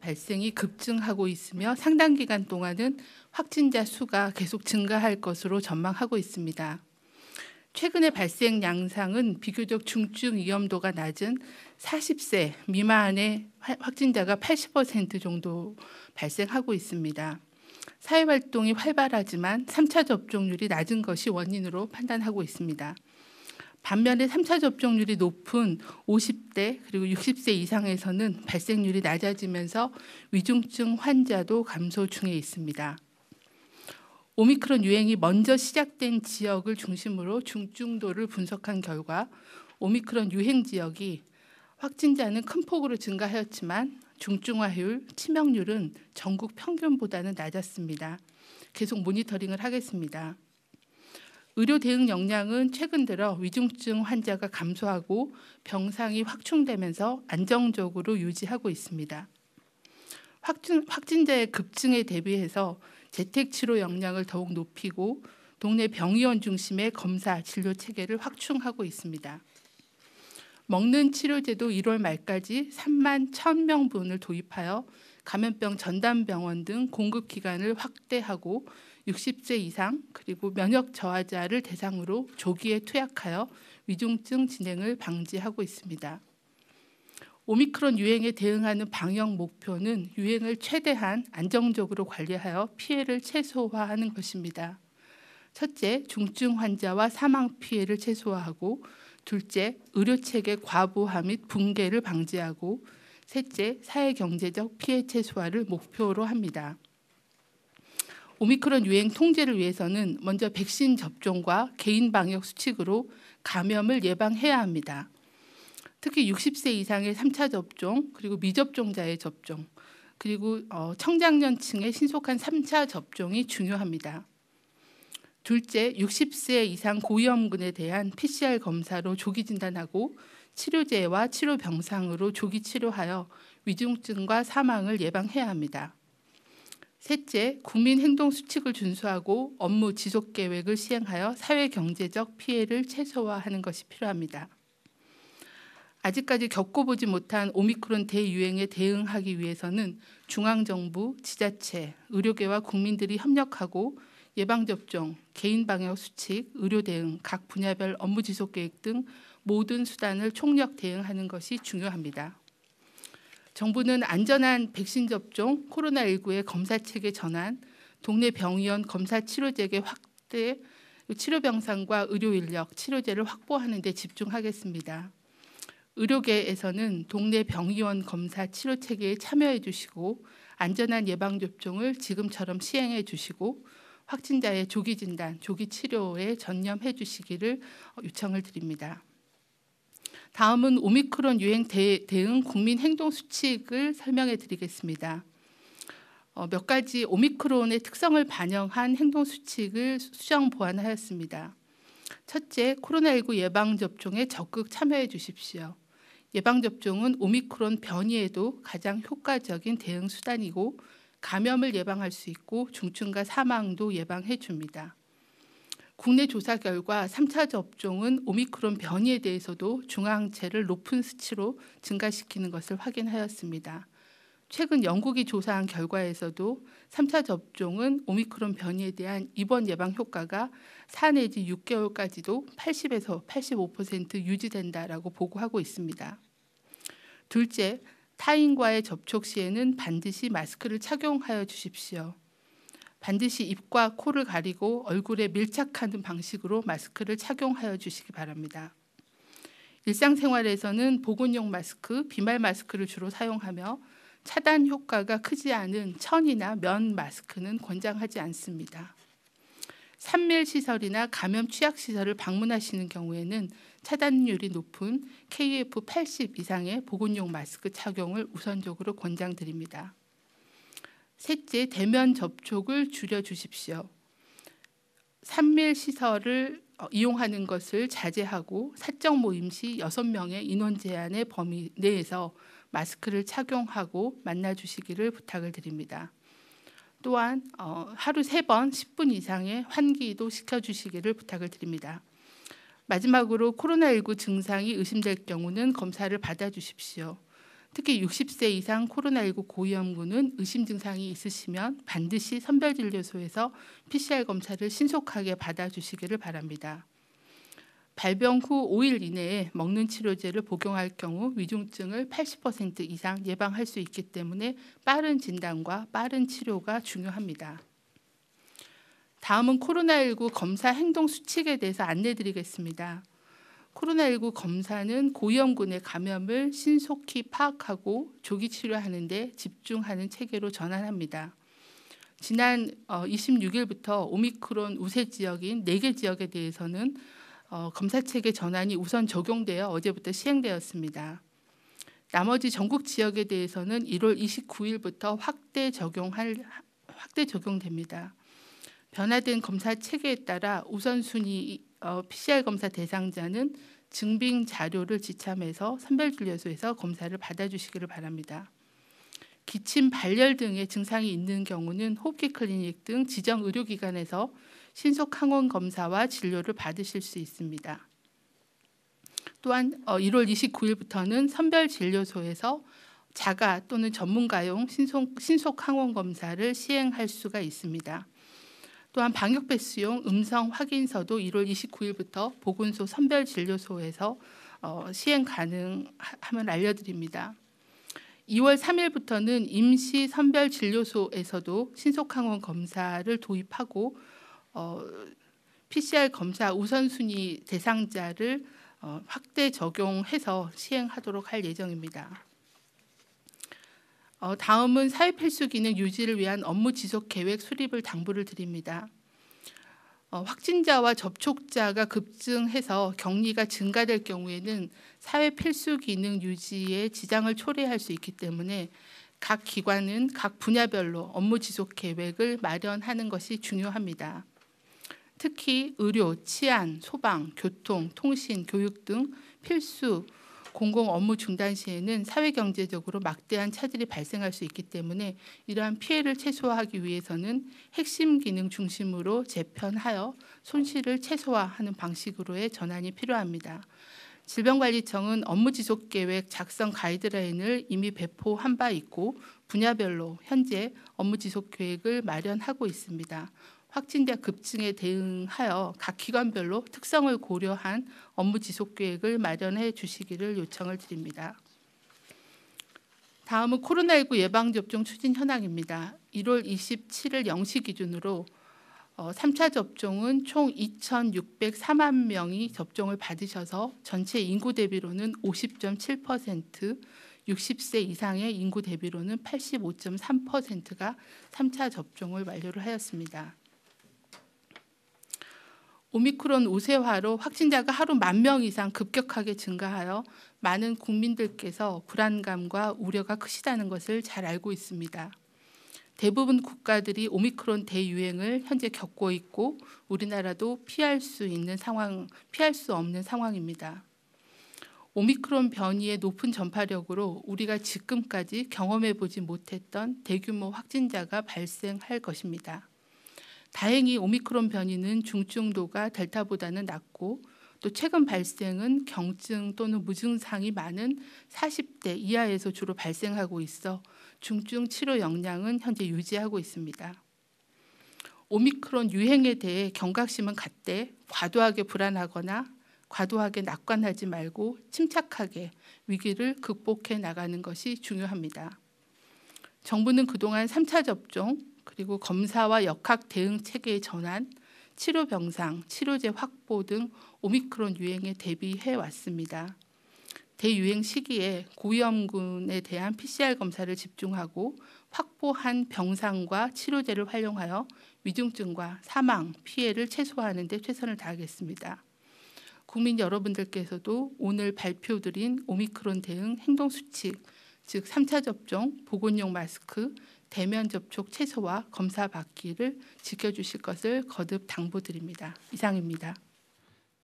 발생이 급증하고 있으며 상당 기간 동안은 확진자 수가 계속 증가할 것으로 전망하고 있습니다. 최근의 발생 양상은 비교적 중증 위험도가 낮은 40세 미만의 확진자가 80% 정도 발생하고 있습니다. 사회활동이 활발하지만 3차 접종률이 낮은 것이 원인으로 판단하고 있습니다. 반면에 3차 접종률이 높은 50대 그리고 60세 이상에서는 발생률이 낮아지면서 위중증 환자도 감소 중에 있습니다. 오미크론 유행이 먼저 시작된 지역을 중심으로 중증도를 분석한 결과 오미크론 유행 지역이 확진자는 큰 폭으로 증가하였지만 중증화율, 치명률은 전국 평균보다는 낮았습니다. 계속 모니터링을 하겠습니다. 의료 대응 역량은 최근 들어 위중증 환자가 감소하고 병상이 확충되면서 안정적으로 유지하고 있습니다. 확진자의 급증에 대비해서 재택치료 역량을 더욱 높이고 동네 병의원 중심의 검사 진료 체계를 확충하고 있습니다. 먹는 치료제도 1월 말까지 3만 1,000명분을 도입하여 감염병 전담병원 등 공급 기간을 확대하고 60세 이상 그리고 면역 저하자를 대상으로 조기에 투약하여 위중증 진행을 방지하고 있습니다. 오미크론 유행에 대응하는 방역 목표는 유행을 최대한 안정적으로 관리하여 피해를 최소화하는 것입니다. 첫째, 중증 환자와 사망 피해를 최소화하고 둘째, 의료체계 과부하 및 붕괴를 방지하고 셋째, 사회경제적 피해 최소화를 목표로 합니다. 오미크론 유행 통제를 위해서는 먼저 백신 접종과 개인 방역 수칙으로 감염을 예방해야 합니다. 특히 60세 이상의 3차 접종, 그리고 미접종자의 접종, 그리고 청장년층의 신속한 3차 접종이 중요합니다. 둘째, 60세 이상 고위험군에 대한 PCR 검사로 조기 진단하고 치료제와 치료 병상으로 조기 치료하여 위중증과 사망을 예방해야 합니다. 셋째, 국민 행동 수칙을 준수하고 업무 지속 계획을 시행하여 사회 경제적 피해를 최소화하는 것이 필요합니다. 아직까지 겪어보지 못한 오미크론 대유행에 대응하기 위해서는 중앙정부, 지자체, 의료계와 국민들이 협력하고 예방접종, 개인방역 수칙, 의료 대응, 각 분야별 업무 지속 계획 등 모든 수단을 총력 대응하는 것이 중요합니다. 정부는 안전한 백신 접종, 코로나19의 검사체계 전환, 동네 병의원 검사 치료제계 확대, 치료병상과 의료인력, 치료제를 확보하는 데 집중하겠습니다. 의료계에서는 동네 병의원 검사 치료체계에 참여해 주시고 안전한 예방접종을 지금처럼 시행해 주시고 확진자의 조기 진단, 조기 치료에 전념해 주시기를 요청을 드립니다. 다음은 오미크론 유행 대응 국민 행동 수칙을 설명해 드리겠습니다. 몇 가지 오미크론의 특성을 반영한 행동 수칙을 수정 보완하였습니다. 첫째, 코로나19 예방접종에 적극 참여해 주십시오. 예방접종은 오미크론 변이에도 가장 효과적인 대응 수단이고 감염을 예방할 수 있고 중증과 사망도 예방해 줍니다. 국내 조사 결과 3차 접종은 오미크론 변이에 대해서도 중앙체를 높은 수치로 증가시키는 것을 확인하였습니다. 최근 영국이 조사한 결과에서도 3차 접종은 오미크론 변이에 대한 입원 예방 효과가 4 내지 6개월까지도 80에서 85% 유지된다라고 보고하고 있습니다. 둘째, 타인과의 접촉 시에는 반드시 마스크를 착용하여 주십시오. 반드시 입과 코를 가리고 얼굴에 밀착하는 방식으로 마스크를 착용하여 주시기 바랍니다. 일상생활에서는 보건용 마스크, 비말 마스크를 주로 사용하며 차단 효과가 크지 않은 천이나 면 마스크는 권장하지 않습니다. 산밀시설이나 감염 취약시설을 방문하시는 경우에는 차단율이 높은 KF80 이상의 보건용 마스크 착용을 우선적으로 권장드립니다. 셋째, 대면 접촉을 줄여주십시오. 산밀시설을 이용하는 것을 자제하고 사적 모임 시 6명의 인원 제한의 범위 내에서 마스크를 착용하고 만나주시기를 부탁을 드립니다. 또한 하루 3번 10분 이상의 환기도 시켜주시기를 부탁을 드립니다. 마지막으로 코로나19 증상이 의심될 경우는 검사를 받아주십시오. 특히 60세 이상 코로나19 고위험군은 의심 증상이 있으시면 반드시 선별진료소에서 PCR 검사를 신속하게 받아주시기를 바랍니다. 발병 후 5일 이내에 먹는 치료제를 복용할 경우 위중증을 80% 이상 예방할 수 있기 때문에 빠른 진단과 빠른 치료가 중요합니다. 다음은 코로나19 검사 행동 수칙에 대해서 안내드리겠습니다. 코로나19 검사는 고위험군의 감염을 신속히 파악하고 조기 치료하는 데 집중하는 체계로 전환합니다. 지난 26일부터 오미크론 우세 지역인 4개 지역에 대해서는 검사 체계 전환이 우선 적용되어 어제부터 시행되었습니다. 나머지 전국 지역에 대해서는 1월 29일부터 확대 적용됩니다. 변화된 검사 체계에 따라 우선순위 PCR 검사 대상자는 증빙 자료를 지참해서 선별진료소에서 검사를 받아주시기를 바랍니다. 기침, 발열 등의 증상이 있는 경우는 호흡기 클리닉 등 지정 의료기관에서 신속 항원 검사와 진료를 받으실 수 있습니다. 또한 1월 29일부터는 선별진료소에서 자가 또는 전문가용 신속 항원 검사를 시행할 수가 있습니다. 또한 방역 패스용 음성 확인서도 1월 29일부터 보건소 선별진료소에서 시행 가능함을 알려드립니다. 2월 3일부터는 임시 선별진료소에서도 신속항원 검사를 도입하고 PCR 검사 우선순위 대상자를 확대 적용해서 시행하도록 할 예정입니다. 다음은 사회필수기능 유지를 위한 업무 지속 계획 수립을 당부를 드립니다. 확진자와 접촉자가 급증해서 격리가 증가될 경우에는 사회필수기능 유지에 지장을 초래할 수 있기 때문에 각 기관은 각 분야별로 업무 지속 계획을 마련하는 것이 중요합니다. 특히 의료, 치안, 소방, 교통, 통신, 교육 등 필수 공공 업무 중단 시에는 사회경제적으로 막대한 차질이 발생할 수 있기 때문에 이러한 피해를 최소화하기 위해서는 핵심 기능 중심으로 재편하여 손실을 최소화하는 방식으로의 전환이 필요합니다. 질병관리청은 업무지속계획 작성 가이드라인을 이미 배포한 바 있고 분야별로 현재 업무지속계획을 마련하고 있습니다. 확진자 급증에 대응하여 각 기관별로 특성을 고려한 업무 지속 계획을 마련해 주시기를 요청을 드립니다. 다음은 코로나19 예방접종 추진 현황입니다. 1월 27일 0시 기준으로 3차 접종은 총 2,604만 명이 접종을 받으셔서 전체 인구 대비로는 50.7%, 60세 이상의 인구 대비로는 85.3%가 3차 접종을 완료를 하였습니다. 오미크론 우세화로 확진자가 하루 10,000명 이상 급격하게 증가하여 많은 국민들께서 불안감과 우려가 크시다는 것을 잘 알고 있습니다. 대부분 국가들이 오미크론 대유행을 현재 겪고 있고 우리나라도 피할 수 없는 상황입니다. 오미크론 변이의 높은 전파력으로 우리가 지금까지 경험해 보지 못했던 대규모 확진자가 발생할 것입니다. 다행히 오미크론 변이는 중증도가 델타보다는 낮고 또 최근 발생은 경증 또는 무증상이 많은 40대 이하에서 주로 발생하고 있어 중증 치료 역량은 현재 유지하고 있습니다. 오미크론 유행에 대해 경각심은 갖되 과도하게 불안하거나 과도하게 낙관하지 말고 침착하게 위기를 극복해 나가는 것이 중요합니다. 정부는 그동안 3차 접종 그리고 검사와 역학 대응 체계의 전환, 치료 병상, 치료제 확보 등 오미크론 유행에 대비해 왔습니다. 대유행 시기에 고위험군에 대한 PCR 검사를 집중하고 확보한 병상과 치료제를 활용하여 위중증과 사망, 피해를 최소화하는 데 최선을 다하겠습니다. 국민 여러분들께서도 오늘 발표드린 오미크론 대응 행동수칙, 즉 3차 접종, 보건용 마스크, 대면 접촉 최소화, 검사 받기를 지켜주실 것을 거듭 당부드립니다. 이상입니다.